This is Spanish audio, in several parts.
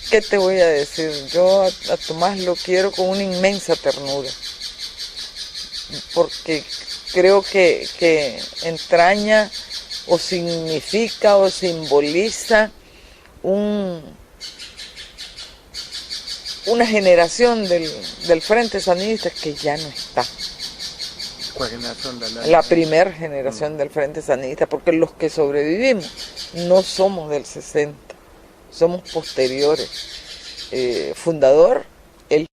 ¿Qué te voy a decir? Yo a Tomás lo quiero con una inmensa ternura, porque creo que entraña o significa o simboliza una generación del Frente Sandinista que ya no está. ¿Cuál generación? La primera generación del Frente Sandinista, porque los que sobrevivimos no somos del 60, somos posteriores. Fundador, él.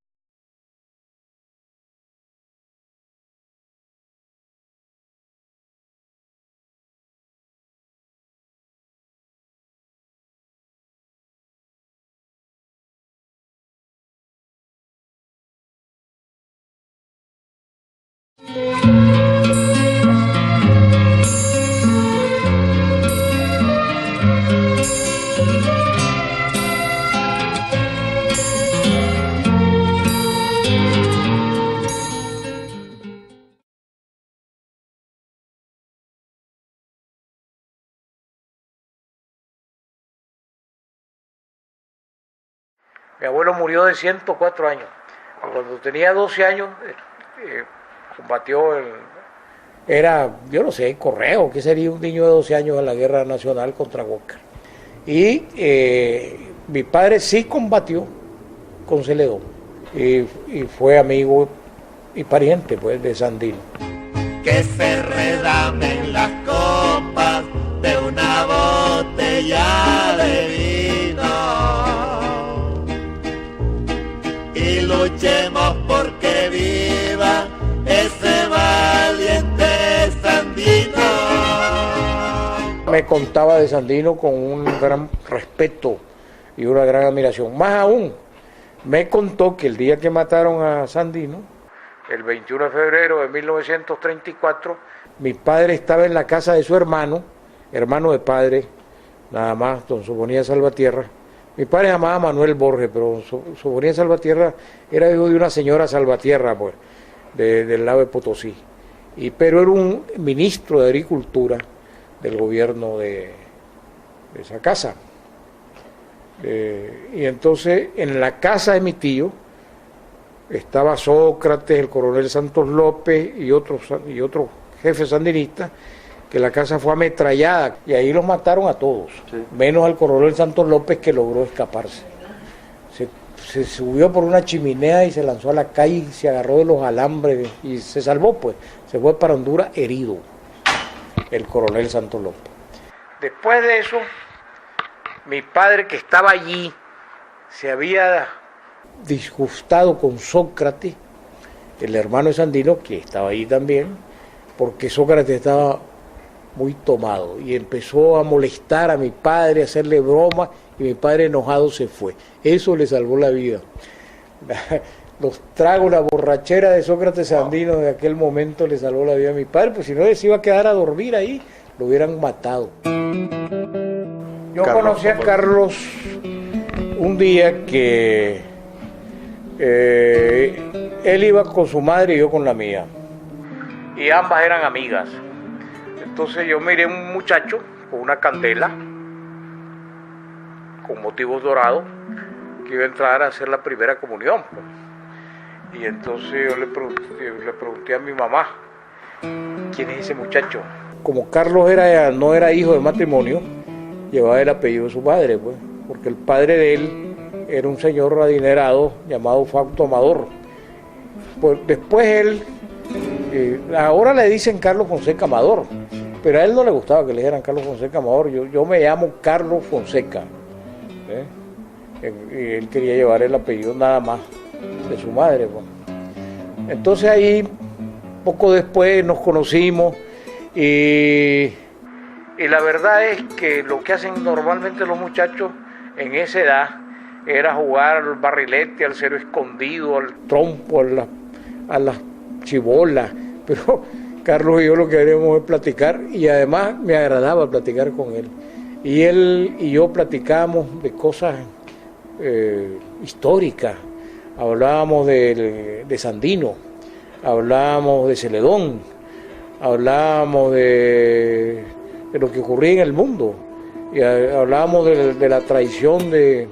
Mi abuelo murió de 104 años. Cuando tenía 12 años, combatió era, yo no sé, Correo, que sería un niño de 12 años en la guerra nacional contra Walker. Y mi padre sí combatió con Celedón y fue amigo y pariente pues de Sandino. Que se redamen las copas de una botella de vino y luchemos porque viva ese valiente Sandino. Me contaba de Sandino con un gran respeto y una gran admiración. Más aún, me contó que el día que mataron a Sandino, el 21 de febrero de 1934, mi padre estaba en la casa de su hermano de padre, nada más, don Sofonía Salvatierra. Mi padre se llamaba Manuel Borges, pero Sofonía Salvatierra era hijo de una señora Salvatierra, pues, del lado de Potosí. Pero era un ministro de Agricultura del gobierno de esa casa. Y entonces, en la casa de mi tío, estaba Sócrates, el coronel Santos López y otros jefes sandinistas, que la casa fue ametrallada y ahí los mataron a todos, sí, menos al coronel Santos López, que logró escaparse. Se subió por una chimenea y se lanzó a la calle y se agarró de los alambres y se salvó, pues. Se fue para Honduras herido, el coronel Santos López. Después de eso, mi padre, que estaba allí, se había disgustado con Sócrates, el hermano de Sandino, que estaba ahí también, porque Sócrates estaba muy tomado y empezó a molestar a mi padre, a hacerle bromas, y mi padre enojado se fue. Eso le salvó la vida. Los tragos, la borrachera de Sócrates Sandino de aquel momento le salvó la vida a mi padre, pues si no se iba a quedar a dormir ahí, lo hubieran matado. Yo conocí a Carlos un día que él iba con su madre y yo con la mía, y ambas eran amigas. Entonces yo miré un muchacho con una candela con motivos dorados que iba a entrar a hacer la primera comunión, pues. Y entonces yo le pregunté a mi mamá, ¿quién es ese muchacho? Como Carlos no era hijo de matrimonio, llevaba el apellido de su padre, pues, porque el padre de él era un señor adinerado llamado Fausto Amador. Pues después él, ahora le dicen Carlos Fonseca Amador, pero a él no le gustaba que le dijeran Carlos Fonseca Amador. Yo me llamo Carlos Fonseca, y él quería llevar el apellido nada más de su madre, pues. Entonces ahí, poco después nos conocimos y la verdad es que lo que hacen normalmente los muchachos en esa edad era jugar al barrilete, al cero escondido, al trompo, a las chibolas, pero Carlos y yo lo que queríamos es platicar, y además me agradaba platicar con él. Y él y yo platicábamos de cosas históricas, hablábamos de Sandino, hablábamos de Celedón, hablábamos de lo que ocurría en el mundo, y hablábamos de la traición de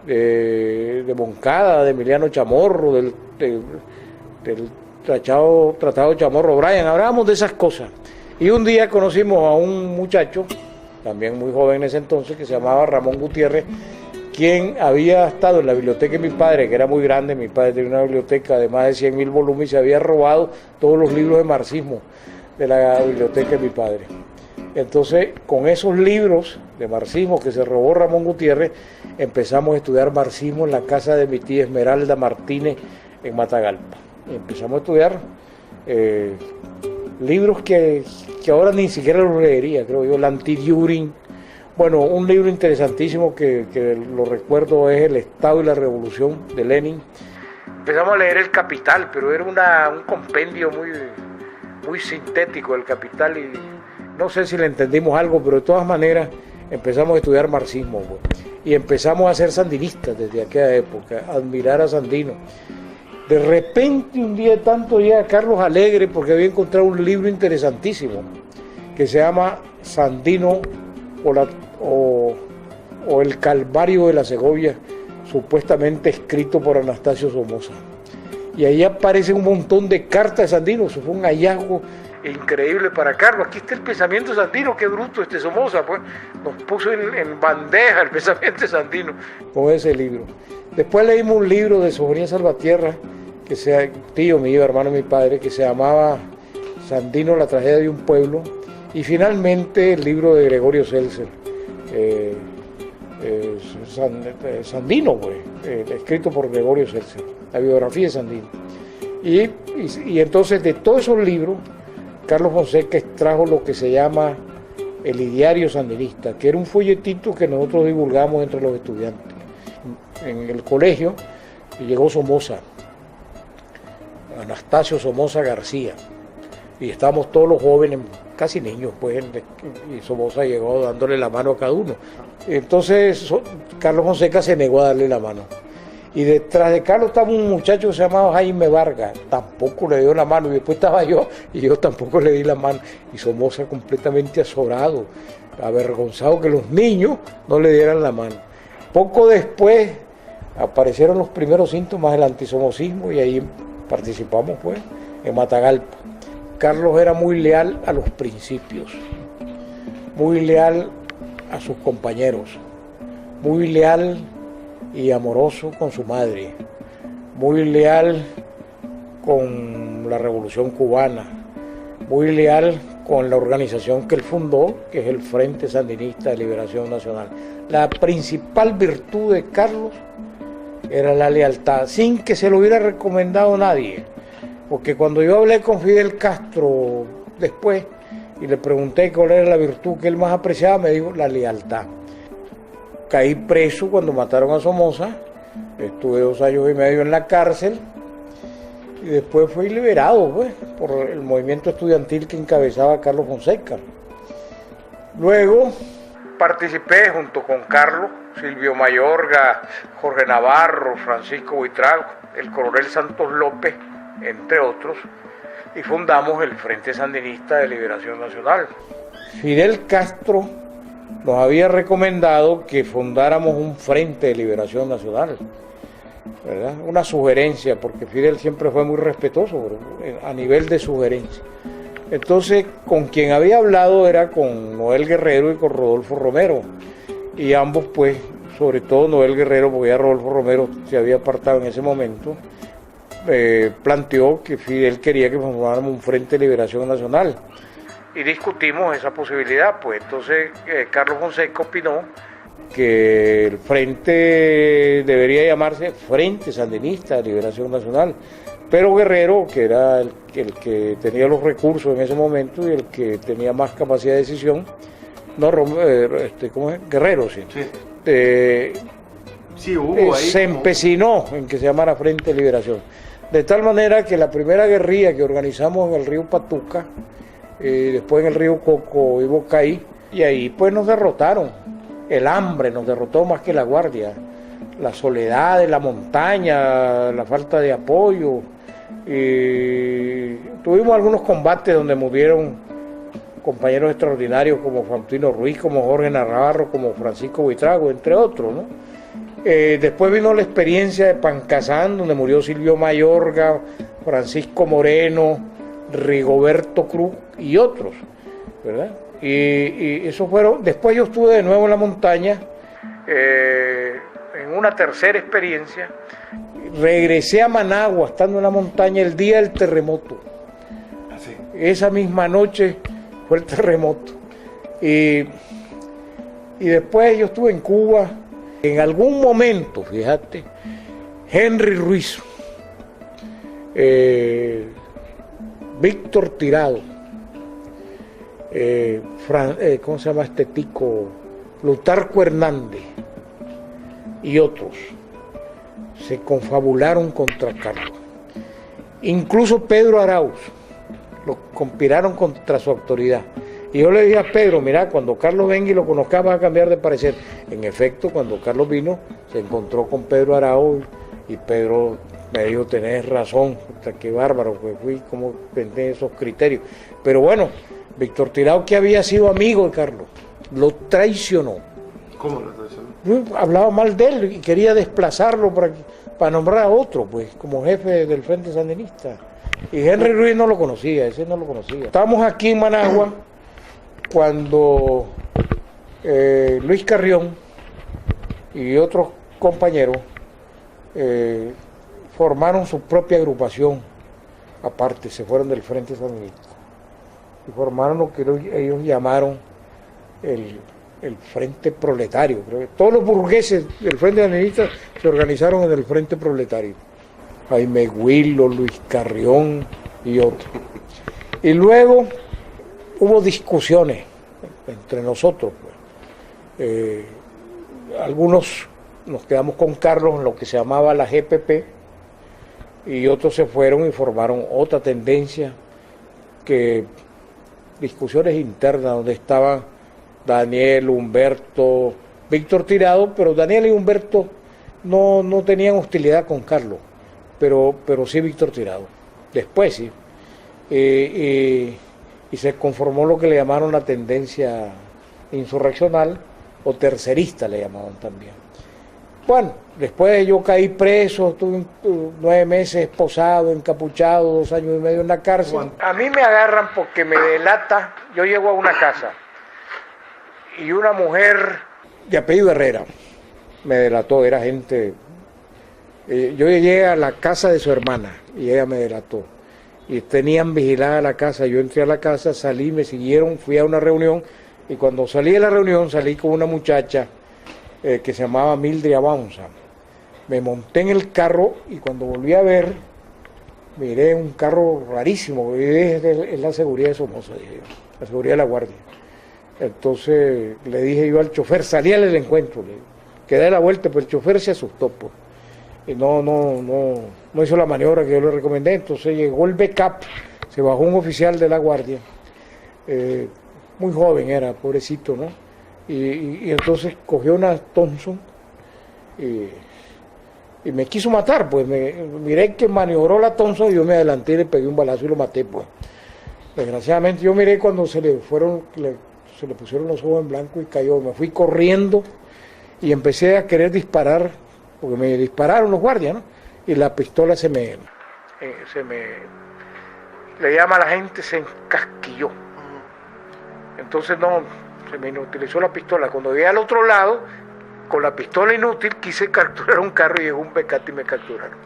de Moncada, de Emiliano Chamorro, del Tratado Chamorro Bryan, hablábamos de esas cosas. Y un día conocimos a un muchacho, también muy joven en ese entonces, que se llamaba Ramón Gutiérrez, quien había estado en la biblioteca de mi padre, que era muy grande. Mi padre tenía una biblioteca de más de 100.000 volúmenes y se había robado todos los libros de marxismo de la biblioteca de mi padre. Entonces, con esos libros de marxismo que se robó Ramón Gutiérrez, empezamos a estudiar marxismo en la casa de mi tía Esmeralda Martínez en Matagalpa. Y empezamos a estudiar libros que ahora ni siquiera los leería, creo yo, el Anti-Düring. Bueno, un libro interesantísimo que lo recuerdo es El Estado y la Revolución de Lenin. Empezamos a leer El Capital, pero era un compendio muy sintético El Capital, y no sé si le entendimos algo, pero de todas maneras empezamos a estudiar marxismo, pues, y empezamos a ser sandinistas desde aquella época, a admirar a Sandino. De repente un día de tanto llega Carlos Alegre porque había encontrado un libro interesantísimo que se llama Sandino o El Calvario de la Segovia, supuestamente escrito por Anastasio Somoza. Y ahí aparece un montón de cartas de Sandino. Eso fue un hallazgo increíble para Carlos. Aquí está el pensamiento de Sandino, qué bruto Somoza, pues nos puso en bandeja el pensamiento de Sandino con ese libro. Después leímos un libro de Sofonía Salvatierra, que sea tío mío, hermano de mi padre, que se llamaba Sandino, la tragedia de un pueblo, y finalmente el libro de Gregorio Seltzer, Sandino, pues, escrito por Gregorio Seltzer, la biografía de Sandino. Y entonces de todos esos libros, Carlos Fonseca extrajo lo que se llama el Ideario Sandinista, que era un folletito que nosotros divulgamos entre los estudiantes. En el colegio llegó Somoza, Anastasio Somoza García, y estábamos todos los jóvenes, casi niños, pues, y Somoza llegó dándole la mano a cada uno. Entonces Carlos Fonseca se negó a darle la mano. Y detrás de Carlos estaba un muchacho que se llamaba Jaime Vargas, tampoco le dio la mano, y después estaba yo, y yo tampoco le di la mano, y Somoza completamente azorado, avergonzado que los niños no le dieran la mano. Poco después aparecieron los primeros síntomas del antisomocismo y ahí participamos, pues, en Matagalpa. Carlos era muy leal a los principios, muy leal a sus compañeros, muy leal y amoroso con su madre, muy leal con la Revolución Cubana, muy leal con la organización que él fundó, que es el Frente Sandinista de Liberación Nacional. La principal virtud de Carlos era la lealtad, sin que se lo hubiera recomendado nadie, porque cuando yo hablé con Fidel Castro después y le pregunté cuál era la virtud que él más apreciaba, me dijo la lealtad. Caí preso cuando mataron a Somoza, estuve 2 años y medio en la cárcel y después fui liberado, pues, por el movimiento estudiantil que encabezaba Carlos Fonseca. Luego participé junto con Carlos, Silvio Mayorga, Jorge Navarro, Francisco Buitrago, el coronel Santos López, entre otros, y fundamos el Frente Sandinista de Liberación Nacional. Fidel Castro nos había recomendado que fundáramos un Frente de Liberación Nacional, ¿verdad? Una sugerencia, porque Fidel siempre fue muy respetuoso a nivel de sugerencia. Entonces, con quien había hablado era con Noel Guerrero y con Rodolfo Romero, y ambos, pues, sobre todo Noel Guerrero, porque ya Rodolfo Romero se había apartado en ese momento, planteó que Fidel quería que formáramos un Frente de Liberación Nacional. Y discutimos esa posibilidad, pues entonces Carlos Fonseca opinó que el frente debería llamarse Frente Sandinista de Liberación Nacional, pero Guerrero, que era el que tenía los recursos en ese momento y el que tenía más capacidad de decisión, no, ¿cómo es? Guerrero, sí. Sí, hubo ahí se empecinó en que se llamara Frente de Liberación. De tal manera que la primera guerrilla que organizamos en el río Patuca, después en el río Coco y Bocaí, y ahí pues nos derrotaron. El hambre nos derrotó más que la guardia, la soledad de la montaña, la falta de apoyo. Tuvimos algunos combates donde murieron compañeros extraordinarios como Fantino Ruiz, como Jorge Navarro, como Francisco Buitrago, entre otros, ¿no? Después vino la experiencia de Pancasán, donde murió Silvio Mayorga, Francisco Moreno, Rigoberto Cruz y otros, ¿verdad? Y eso fueron. Después yo estuve de nuevo en la montaña, en una tercera experiencia. Regresé a Managua, estando en la montaña, el día del terremoto. Así. Esa misma noche fue el terremoto. Y después yo estuve en Cuba. En algún momento, fíjate, Henry Ruiz, Víctor Tirado, ¿cómo se llama este tico? Plutarco Hernández y otros se confabularon contra Carlos. Incluso Pedro Arauz lo conspiraron contra su autoridad. Y yo le dije a Pedro, mira, cuando Carlos venga y lo conozca va a cambiar de parecer. En efecto, cuando Carlos vino, se encontró con Pedro Arauz y Pedro me dijo, tenés razón, qué bárbaro, pues fui como pensé esos criterios. Pero bueno, Víctor Tirado, que había sido amigo de Carlos, lo traicionó. ¿Cómo lo traicionó? Hablaba mal de él y quería desplazarlo para nombrar a otro, pues, como jefe del Frente Sandinista. Y Henry Ruiz no lo conocía, ese no lo conocía. Estábamos aquí en Managua cuando Luis Carrión y otros compañeros formaron su propia agrupación, aparte, se fueron del Frente Sandinista y formaron lo que ellos llamaron el Frente Proletario. Creo que todos los burgueses del Frente Sandinista se organizaron en el Frente Proletario. Jaime Huilo, Luis Carrión y otros. Y luego hubo discusiones entre nosotros, pues. Algunos nos quedamos con Carlos en lo que se llamaba la GPP y otros se fueron y formaron otra tendencia, que discusiones internas donde estaban Daniel, Humberto, Víctor Tirado, pero Daniel y Humberto no tenían hostilidad con Carlos, pero sí Víctor Tirado. Después sí. Y se conformó lo que le llamaron la tendencia insurreccional o tercerista, le llamaban también. Bueno, después yo caí preso, estuve 9 meses esposado, encapuchado, 2 años y medio en la cárcel. A mí me agarran porque me delata. Yo llego a una casa y una mujer de apellido Herrera me delató, era gente. Yo llegué a la casa de su hermana y ella me delató. Y tenían vigilada la casa, yo entré a la casa, salí, me siguieron, fui a una reunión y cuando salí de la reunión salí con una muchacha que se llamaba Mildred Avanza. Me monté en el carro y cuando volví a ver, miré un carro rarísimo, es la seguridad de Somoza, dije yo, la seguridad de la guardia. Entonces le dije yo al chofer, salí al encuentro, quedé la vuelta, pero el chofer se asustó, pues. Y no hizo la maniobra que yo le recomendé. Entonces llegó el backup, se bajó un oficial de la guardia, muy joven era, pobrecito, ¿no? Y entonces cogió una Thompson y me quiso matar, pues miré que maniobró la Thompson y yo me adelanté y le pegué un balazo y lo maté, pues. Desgraciadamente yo miré cuando se le pusieron los ojos en blanco y cayó, me fui corriendo y empecé a querer disparar, porque me dispararon los guardias, ¿no? Y la pistola le llama a la gente, se encasquilló. Entonces se me inutilizó la pistola. Cuando llegué al otro lado, con la pistola inútil, quise capturar un carro y llegó un becate y me capturaron.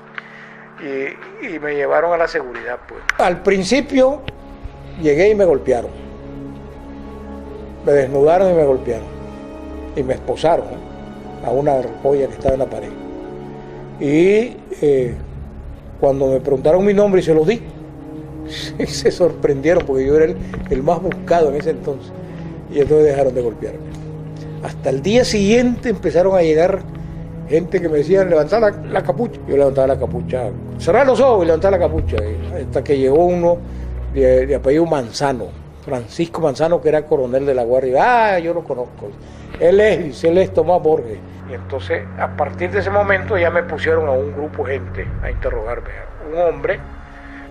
Y me llevaron a la seguridad, pues. Al principio llegué y me golpearon. Me desnudaron y me golpearon. Y me esposaron, ¿no?, a una polla que estaba en la pared. Y cuando me preguntaron mi nombre y se los di, se sorprendieron porque yo era el más buscado en ese entonces. Y entonces dejaron de golpearme. Hasta el día siguiente empezaron a llegar gente que me decían, levantad la capucha. Yo levantaba la capucha, cerraba los ojos y levantaba la capucha. Hasta que llegó uno de apellido Manzano, Francisco Manzano, que era coronel de la guardia. Yo lo conozco. Él es Tomás Borges. Y entonces, a partir de ese momento, ya me pusieron a un grupo de gente a interrogarme. Un hombre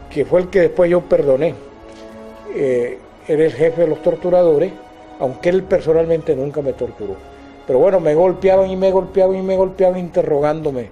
que fue el que después yo perdoné. Era el jefe de los torturadores, aunque él personalmente nunca me torturó. Pero bueno, me golpeaban y me golpeaban y me golpeaban interrogándome